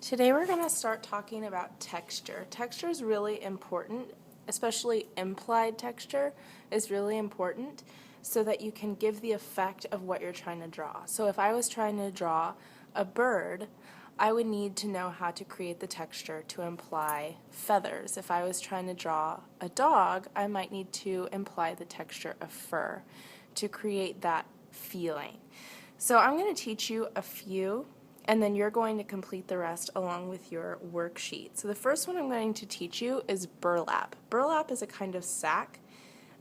Today we're going to start talking about texture. Texture is really important, especially implied texture is really important so that you can give the effect of what you're trying to draw. So if I was trying to draw a bird, I would need to know how to create the texture to imply feathers. If I was trying to draw a dog, I might need to imply the texture of fur to create that feeling. So I'm going to teach you a few, and then you're going to complete the rest along with your worksheet. So the first one I'm going to teach you is burlap. Burlap is a kind of sack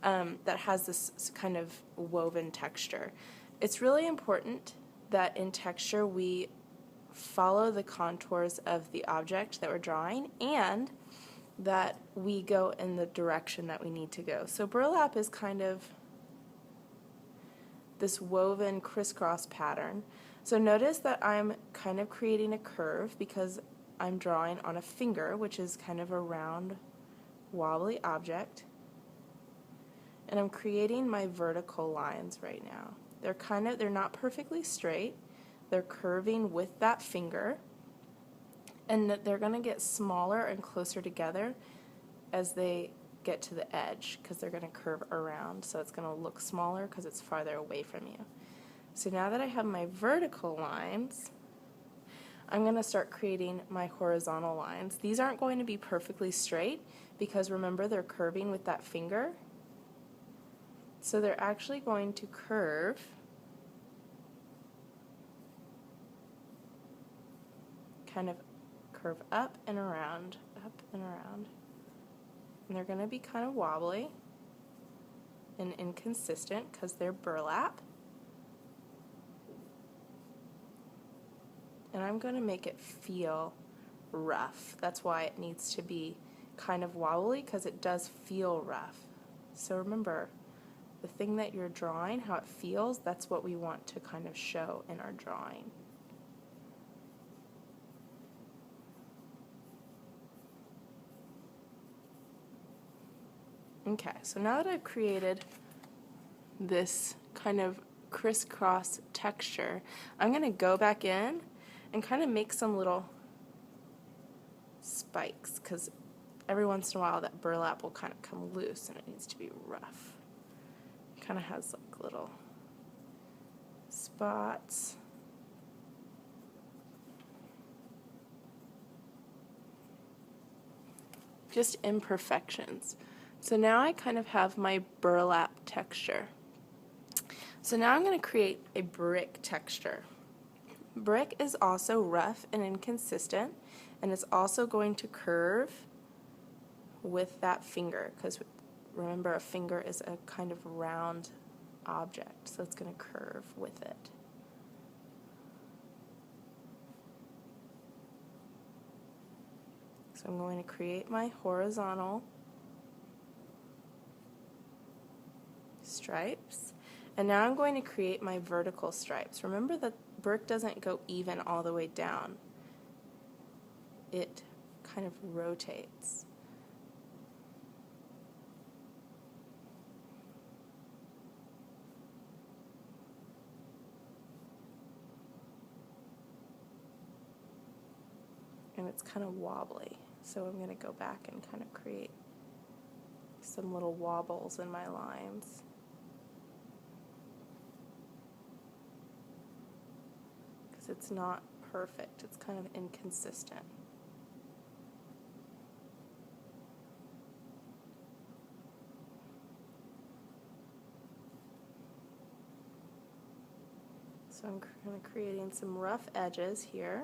that has this kind of woven texture. It's really important that in texture we follow the contours of the object that we're drawing and that we go in the direction that we need to go. So burlap is kind of this woven crisscross pattern. So notice that I'm kind of creating a curve because I'm drawing on a finger, which is kind of a round, wobbly object. And I'm creating my vertical lines right now. They're not perfectly straight. They're curving with that finger, and they're going to get smaller and closer together as they get to the edge because they're going to curve around, so it's going to look smaller because it's farther away from you. So now that I have my vertical lines, I'm going to start creating my horizontal lines. These aren't going to be perfectly straight because remember they're curving with that finger, so they're actually going to curve kind of curve up and around, up and around. And they're going to be kind of wobbly and inconsistent because they're burlap. And I'm going to make it feel rough. That's why it needs to be kind of wobbly, because it does feel rough. So remember, the thing that you're drawing, how it feels, that's what we want to kind of show in our drawing. Okay, so now that I've created this kind of crisscross texture, I'm going to go back in and kind of make some little spikes, because every once in a while that burlap will kind of come loose and it needs to be rough. It kind of has like little spots. Just imperfections. So now I kind of have my burlap texture. So now I'm going to create a brick texture. Brick is also rough and inconsistent, and it's also going to curve with that finger, because remember a finger is a kind of round object, so it's going to curve with it. So I'm going to create my horizontal stripes, and now I'm going to create my vertical stripes. Remember that brick doesn't go even all the way down. It kind of rotates. And it's kind of wobbly. So I'm going to go back and kind of create some little wobbles in my lines. It's not perfect, it's kind of inconsistent. So I'm kind of creating some rough edges here.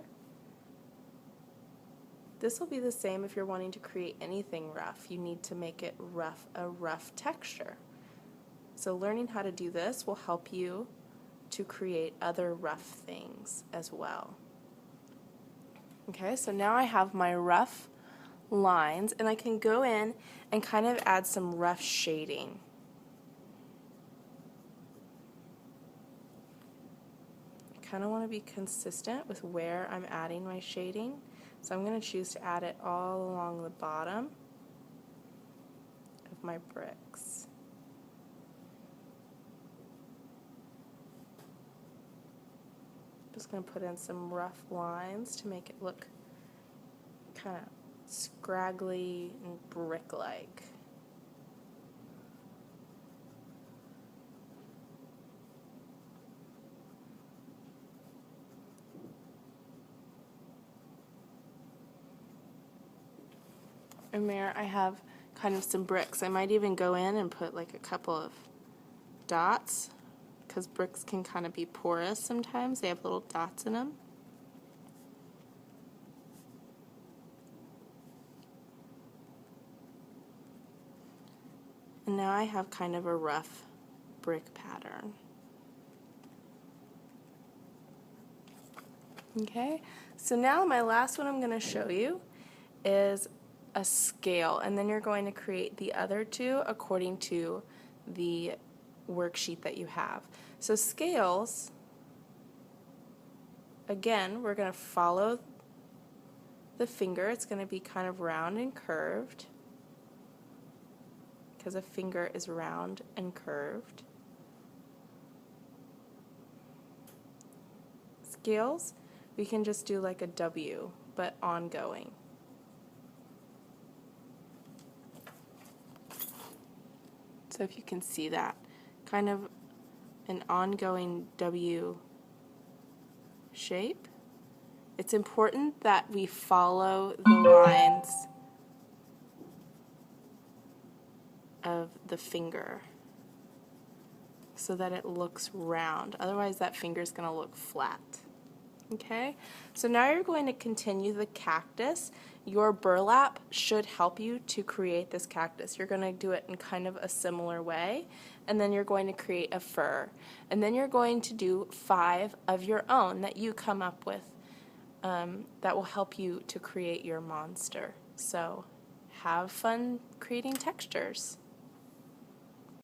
This will be the same if you're wanting to create anything rough. You need to make it rough, a rough texture. So learning how to do this will help you to create other rough things as well. Okay, so now I have my rough lines, and I can go in and kind of add some rough shading. I kind of want to be consistent with where I'm adding my shading, so I'm going to choose to add it all along the bottom of my bricks. Just going to put in some rough lines to make it look kind of scraggly and brick-like. And there I have kind of some bricks. I might even go in and put like a couple of dots, because bricks can kind of be porous sometimes. They have little dots in them. And now I have kind of a rough brick pattern. Okay, so now my last one I'm going to show you is a scale, and then you're going to create the other two according to the worksheet that you have. So scales, again, we're going to follow the finger. It's going to be kind of round and curved, because a finger is round and curved. Scales, we can just do like a W, but ongoing. So if you can see that, kind of an ongoing W shape. It's important that we follow the lines of the finger so that it looks round. Otherwise that finger is going to look flat. Okay, so now you're going to continue the cactus. Your burlap should help you to create this cactus. You're going to do it in kind of a similar way, and then you're going to create a fur. And then you're going to do 5 of your own that you come up with that will help you to create your monster. So have fun creating textures.